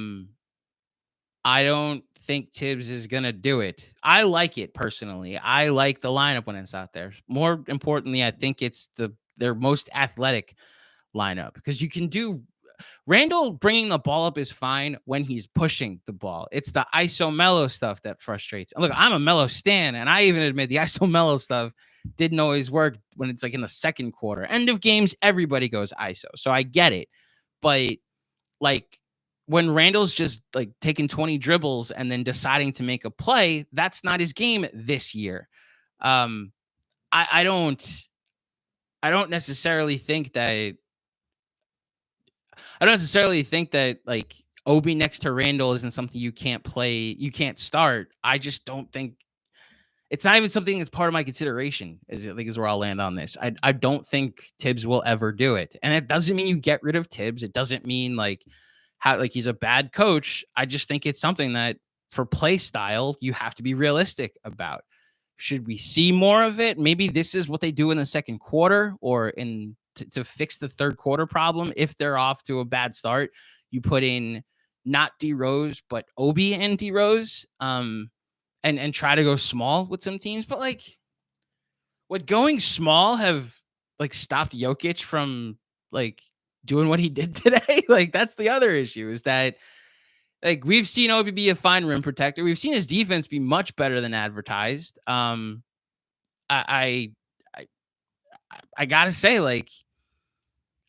don't think Tibbs is going to do it. I like it personally. I like the lineup when it's out there. More importantly, I think it's their most athletic lineup, because you can do Randall bringing the ball up is fine when he's pushing the ball. It's the ISO Melo stuff that frustrates. Look, I'm a Melo stan, and I even admit the ISO Melo stuff didn't always work when it's like in the second quarter. End of games, everybody goes ISO. So I get it. But like when Randall's just like taking 20 dribbles and then deciding to make a play, that's not his game this year. I don't necessarily think that like Obi next to Randall isn't something you can't play, you can't start. I just don't think it's not even something that's part of my consideration, is where I'll land on this. I don't think Tibbs will ever do it. And it doesn't mean you get rid of Tibbs. It doesn't mean like he's a bad coach. I just think it's something that for play style, you have to be realistic about. Should we see more of it? Maybe this is what they do in the second quarter, or to fix the third quarter problem. If they're off to a bad start, you put in not D Rose, but Obi and D Rose, and try to go small with some teams. But like, would going small have like stopped Jokic from like doing what he did today? Like, that's the other issue, is that like we've seen Obi be a fine rim protector. We've seen his defense be much better than advertised. I gotta say, like,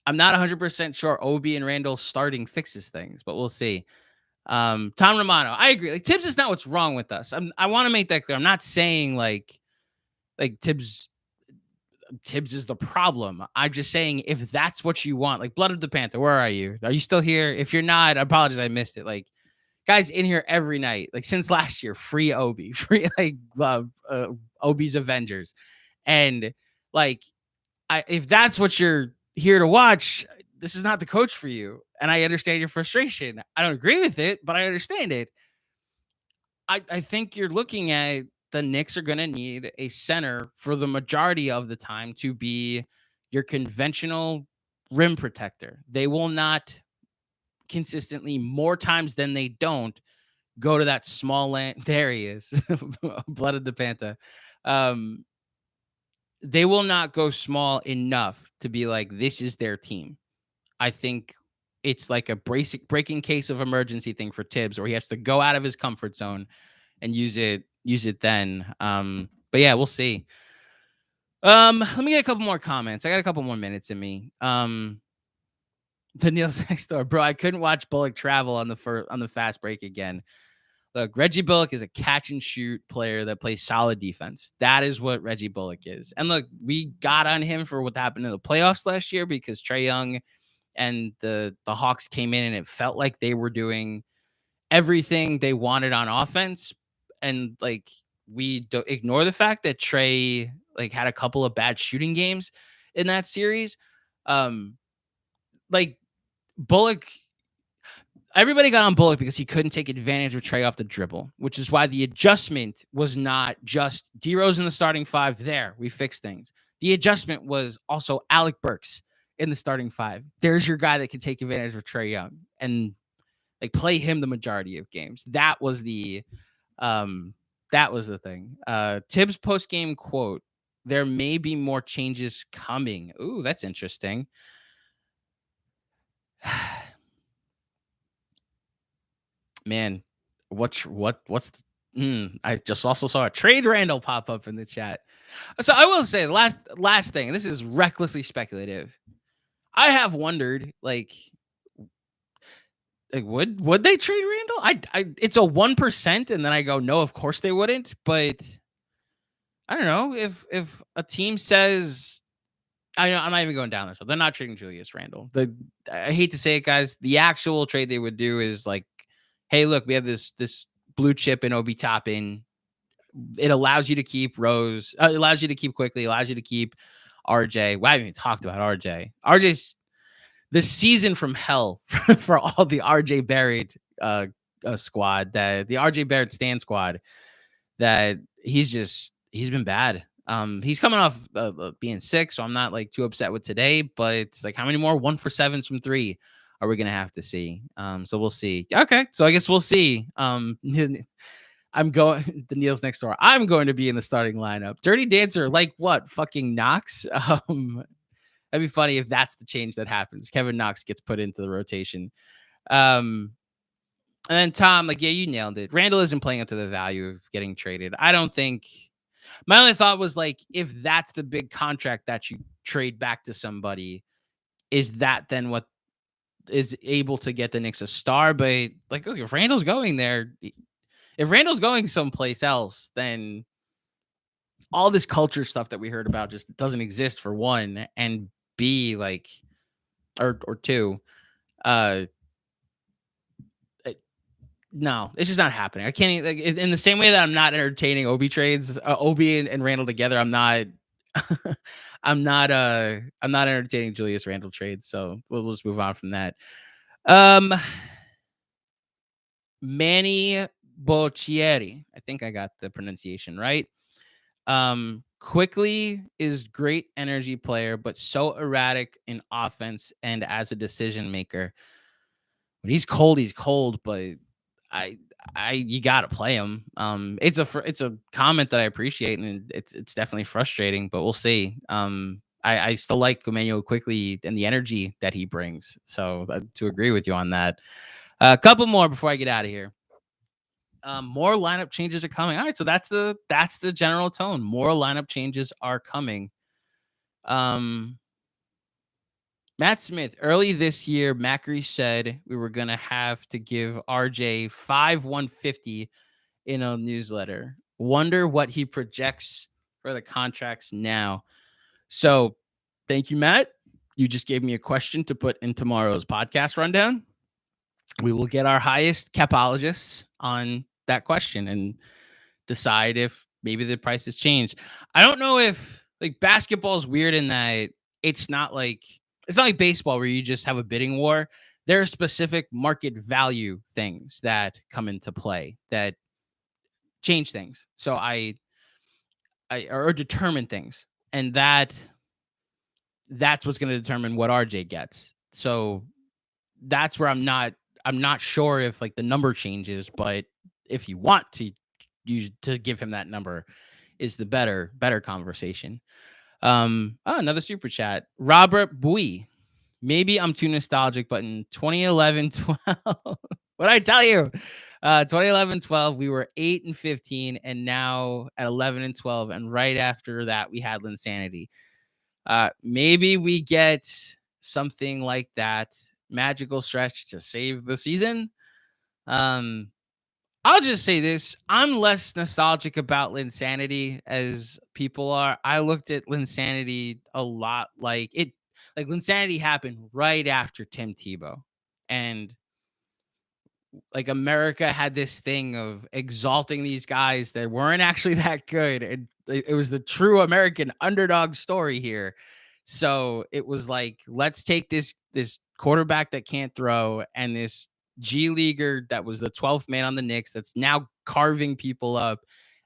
I'm not 100% sure Obi and Randall starting fixes things, but we'll see. Tom Romano, I agree. Like, Tibbs is not what's wrong with us. I want to make that clear. I'm not saying like Tibbs is the problem. I'm just saying, if that's what you want, like Blood of the Panther, where are you? Are you still here? If you're not, I apologize, I missed it. Like, guys in here every night, like since last year, free Obi, free like Obi's Avengers, and like, if that's what you're here to watch, this is not the coach for you. And I understand your frustration. I don't agree with it, but I understand it. I think you're looking at the Knicks are going to need a center for the majority of the time to be your conventional rim protector. They will not consistently, more times than they don't, go to that small land. There he is. Blood of the Panther. They will not go small enough to be like, this is their team. I think it's like a breaking case of emergency thing for Tibbs, where he has to go out of his comfort zone and use it then. But yeah, we'll see. Let me get a couple more comments. I got a couple more minutes in me. The Neil's next door, bro. I couldn't watch Bullock travel on the fast break again. Look, Reggie Bullock is a catch and shoot player that plays solid defense. That is what Reggie Bullock is. And look, we got on him for what happened in the playoffs last year because Trae Young and the Hawks came in and it felt like they were doing everything they wanted on offense. And like we don't ignore the fact that Trae like had a couple of bad shooting games in that series. Like Bullock, everybody got on Bullock because he couldn't take advantage of Trae off the dribble, which is why the adjustment was not just D-Rose in the starting five. There, we fixed things. The adjustment was also Alec Burks in the starting five. There's your guy that can take advantage of Trae Young and like play him the majority of games. That was the thing. Tibbs post-game quote: "There may be more changes coming." Ooh, that's interesting. Man, I just also saw a trade Randall pop up in the chat. So I will say the last thing, and this is recklessly speculative. I have wondered, like would they trade Randall? I it's a 1%, and then I go, no, of course they wouldn't. But I don't know if a team says, I'm not even going down this road. They're not trading Julius Randle. I hate to say it, guys. The actual trade they would do is like, hey, look, we have this blue chip in Obi Toppin. It allows you to keep Rose. It allows you to keep Quickly. Allows you to keep RJ. Well, I haven't even talked about RJ. RJ's this season from hell for all the RJ Barrett squad, that the RJ Barrett stand squad, that he's been bad. He's coming off being sick, so I'm not like too upset with today, but it's like, how many more 1 for 7s from 3 are we going to have to see? So we'll see. Okay. So I guess we'll see. I'm going the Neil's next door. I'm going to be in the starting lineup. Dirty Dancer, like what? Fucking Knox. That'd be funny if that's the change that happens. Kevin Knox gets put into the rotation. And then Tom, like, yeah, you nailed it. Randall isn't playing up to the value of getting traded. I don't think. My only thought was like, if that's the big contract that you trade back to somebody, is that then what is able to get the Knicks a star? But like, look, if Randall's going there, if Randall's going someplace else, then all this culture stuff that we heard about just doesn't exist, for one, and B, like, or two, no, it's just not happening. I can't even, like, in the same way that I'm not entertaining Obi trades, Obi and Randall together. I'm not, I'm not entertaining Julius Randall trades. So we'll just move on from that. Manny Bocchieri, I think I got the pronunciation right. Quickly is great energy player, but so erratic in offense and as a decision maker. When he's cold, but you gotta play him. It's a comment that I appreciate, and it's definitely frustrating, but we'll see. I still like Emmanuel Quickly and the energy that he brings. So to agree with you on that. A couple more before I get out of here. More lineup changes are coming. All right, so that's the general tone. More lineup changes are coming. Matt Smith, early this year, Macri said we were going to have to give RJ 150 in a newsletter. Wonder what he projects for the contracts now. So thank you, Matt. You just gave me a question to put in tomorrow's podcast rundown. We will get our highest capologists on that question and decide if maybe the price has changed. I don't know if, like, basketball is weird in that it's not like baseball where you just have a bidding war. There are specific market value things that come into play that change things. So I or determine things, and that's what's going to determine what RJ gets. So that's where I'm not sure if like the number changes, but if you want to give him that number is the better conversation. Another super chat. Robert Bui. Maybe I'm too nostalgic, but in 2011, 12, what'd I tell you? 2011-12, we were 8-15, and now at 11-12, and right after that, we had Linsanity. Maybe we get something like that magical stretch to save the season. I'll just say this. I'm less nostalgic about Linsanity as people are. I looked at Linsanity a lot like Linsanity happened right after Tim Tebow. And like America had this thing of exalting these guys that weren't actually that good. And it was the true American underdog story here. So it was like, let's take this quarterback that can't throw and this G leaguer that was the 12th man on the Knicks that's now carving people up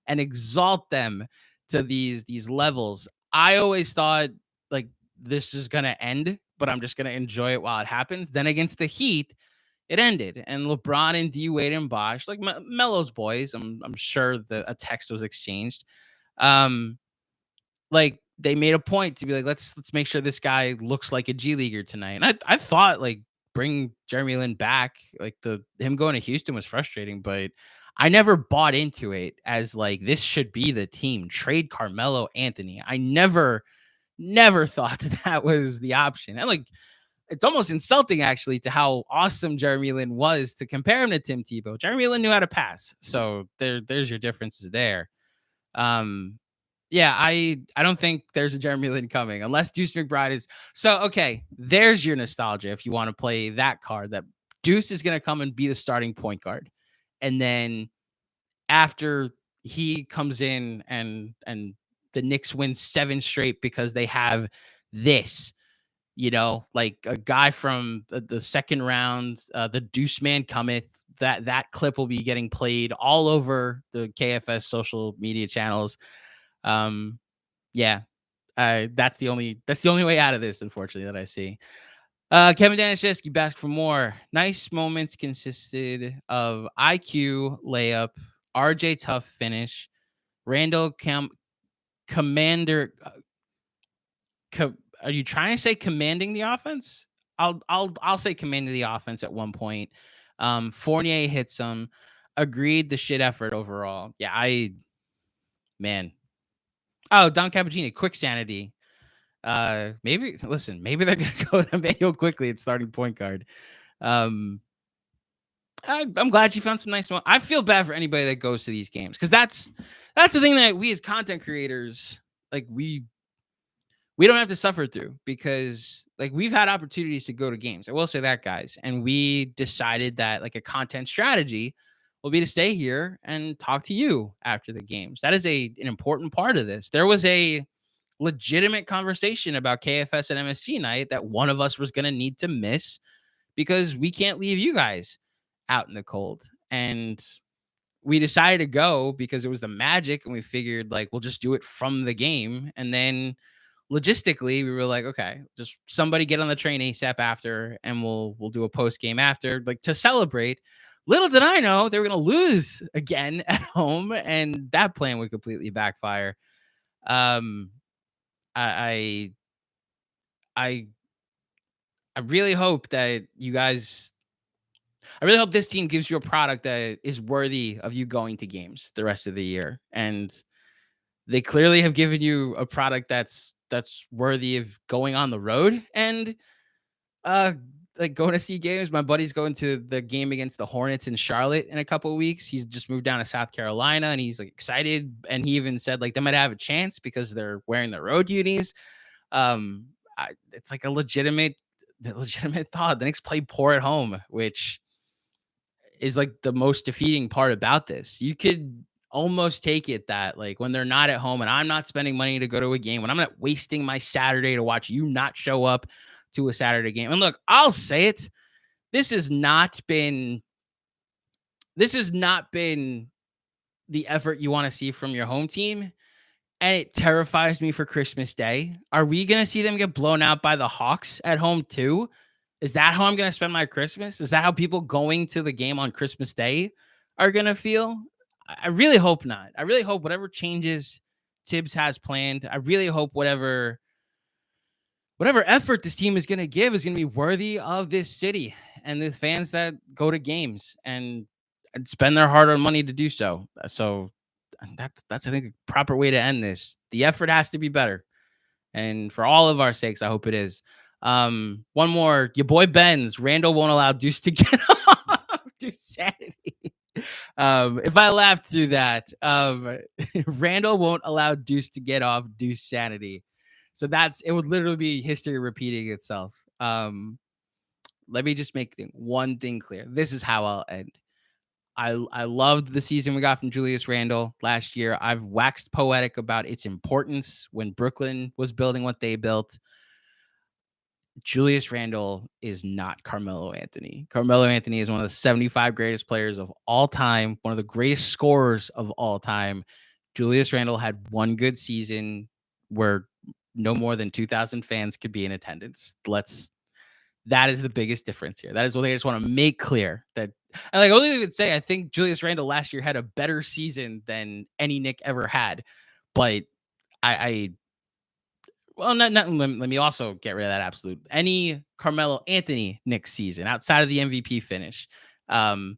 and exalt them to these levels. I always thought like this is gonna end, but I'm just gonna enjoy it while it happens. Then against the Heat, it ended, and LeBron and D Wade and Bosh, like Melo's boys, I'm sure a text was exchanged. Um, like they made a point to be like, let's make sure this guy looks like a G leaguer tonight. And I thought like bring Jeremy Lin back, like him going to Houston was frustrating, but I never bought into it as like this should be the team. Trade Carmelo Anthony. I never thought that was the option. And like it's almost insulting actually to how awesome Jeremy Lin was to compare him to Tim Tebow. Jeremy Lin knew how to pass. So there's your differences there. Yeah, I don't think there's a Jeremy Lin coming unless Deuce McBride is. So, okay, there's your nostalgia if you want to play that card that Deuce is going to come and be the starting point guard. And then after he comes in and the Knicks win 7 straight because they have this, like a guy from the second round, the Deuce Man cometh. That clip will be getting played all over the KFS social media channels. Yeah, that's the only way out of this, unfortunately, that I see. Kevin Danishevsky back for more. Nice moments consisted of IQ layup, RJ tough finish, Randall commander. Are you trying to say commanding the offense? I'll say commanding the offense at one point. Fournier hits him. Agreed, the shit effort overall. Yeah, man. Oh, Don Cappuccini, quick sanity. Maybe they're gonna go to Emmanuel quickly at starting point guard. I'm glad you found some nice one. I feel bad for anybody that goes to these games because that's the thing that we as content creators like we don't have to suffer through because like we've had opportunities to go to games. I will say that, guys, and we decided that like a content strategy will be to stay here and talk to you after the games. That is an important part of this. There was a legitimate conversation about KFS and MSG night that one of us was going to need to miss because we can't leave you guys out in the cold. And we decided to go because it was the Magic and we figured like we'll just do it from the game. And then logistically we were like, okay, just somebody get on the train ASAP after and we'll do a post game after, like to celebrate. Little did I know they were going to lose again at home, and that plan would completely backfire. I really hope that you guys. I really hope this team gives you a product that is worthy of you going to games the rest of the year, and they clearly have given you a product that's worthy of going on the road and like going to see games. My buddy's going to the game against the Hornets in Charlotte in a couple of weeks. He's just moved down to South Carolina and he's like excited. And he even said like they might have a chance because they're wearing their road unis. It's like a legitimate thought. The Knicks play poor at home, which is like the most defeating part about this. You could almost take it that like when they're not at home and I'm not spending money to go to a game, when I'm not wasting my Saturday to watch you not show up to a Saturday game. And look, I'll say it. This has not been the effort you want to see from your home team. And it terrifies me for Christmas Day. Are we going to see them get blown out by the Hawks at home too? Is that how I'm going to spend my Christmas? Is that how people going to the game on Christmas Day are going to feel? I really hope not. I really hope whatever changes Tibbs has planned, I really hope whatever effort this team is going to give is going to be worthy of this city and the fans that go to games. And and spend their hard-earned money to do so. So that's I think a proper way to end this. The effort has to be better, and for all of our sakes, I hope it is. One more. Your boy Ben's Randall won't allow Deuce to get off to sanity. If I laughed through that, Randall won't allow Deuce to get off Deuce sanity. So it would literally be history repeating itself. Let me just make one thing clear. This is how I'll end. I loved the season we got from Julius Randle last year. I've waxed poetic about its importance when Brooklyn was building what they built. Julius Randle is not Carmelo Anthony. Carmelo Anthony is one of the 75 greatest players of all time, one of the greatest scorers of all time. Julius Randle had one good season where no more than 2,000 fans could be in attendance. That is the biggest difference here. That is what I just want to make clear. That I only even say I think Julius Randle last year had a better season than any Knick ever had. But let me also get rid of that absolute. Any Carmelo Anthony Knicks season outside of the MVP finish. But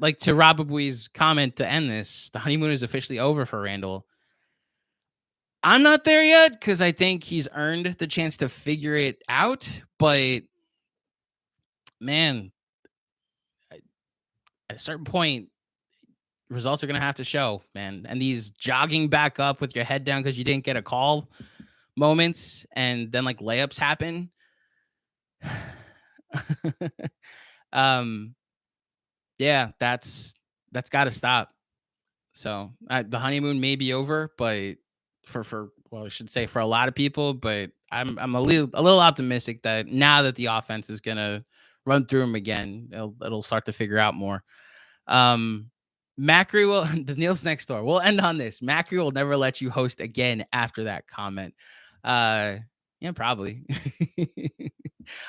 like to Rob Abui's comment to end this, the honeymoon is officially over for Randle. I'm not there yet because I think he's earned the chance to figure it out. But man, at a certain point, results are going to have to show, man. And these jogging back up with your head down because you didn't get a call moments and then like layups happen. Yeah, that's got to stop. So the honeymoon may be over, but I should say for a lot of people, but I'm a little optimistic that now that the offense is gonna run through him again, it'll start to figure out more. Macri will the Neil's next door. We'll end on this. Macri will never let you host again after that comment. Yeah, probably.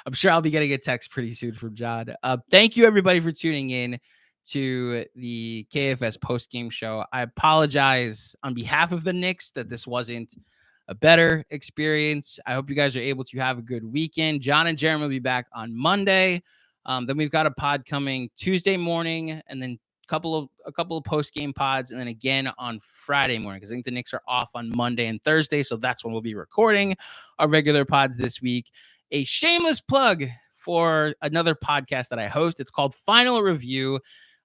I'm sure I'll be getting a text pretty soon from John. Thank you everybody for tuning in to the KFS post-game show. I apologize on behalf of the Knicks that this wasn't a better experience. I hope you guys are able to have a good weekend. John and Jeremy will be back on Monday. Then we've got a pod coming Tuesday morning, and then a couple of post-game pods, and then again on Friday morning, because I think the Knicks are off on Monday and Thursday, so that's when we'll be recording our regular pods this week. A shameless plug for another podcast that I host. It's called Final Review.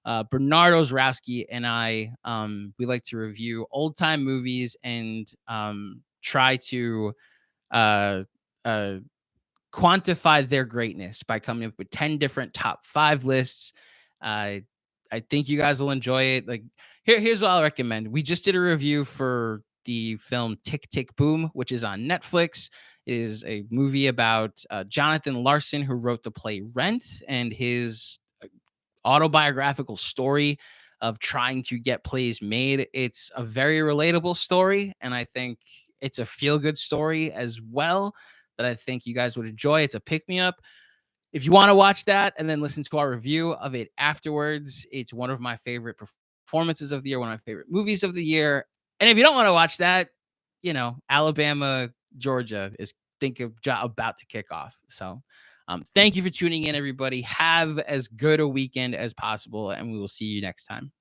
Bernard Ozrowski and I, we like to review old time movies and try to quantify their greatness by coming up with 10 different top 5 lists. I think you guys will enjoy it. Like here's what I'll recommend. We just did a review for the film Tick, Tick, Boom, which is on Netflix. It is a movie about Jonathan Larson, who wrote the play Rent, and his autobiographical story of trying to get plays made. It's a very relatable story, and I think it's a feel-good story as well that I think you guys would enjoy. It's a pick-me-up. If you want to watch that and then listen to our review of it afterwards, it's one of my favorite performances of the year, one of my favorite movies of the year. And if you don't want to watch that, Alabama, Georgia is about to kick off. So thank you for tuning in, everybody. Have as good a weekend as possible, and we will see you next time.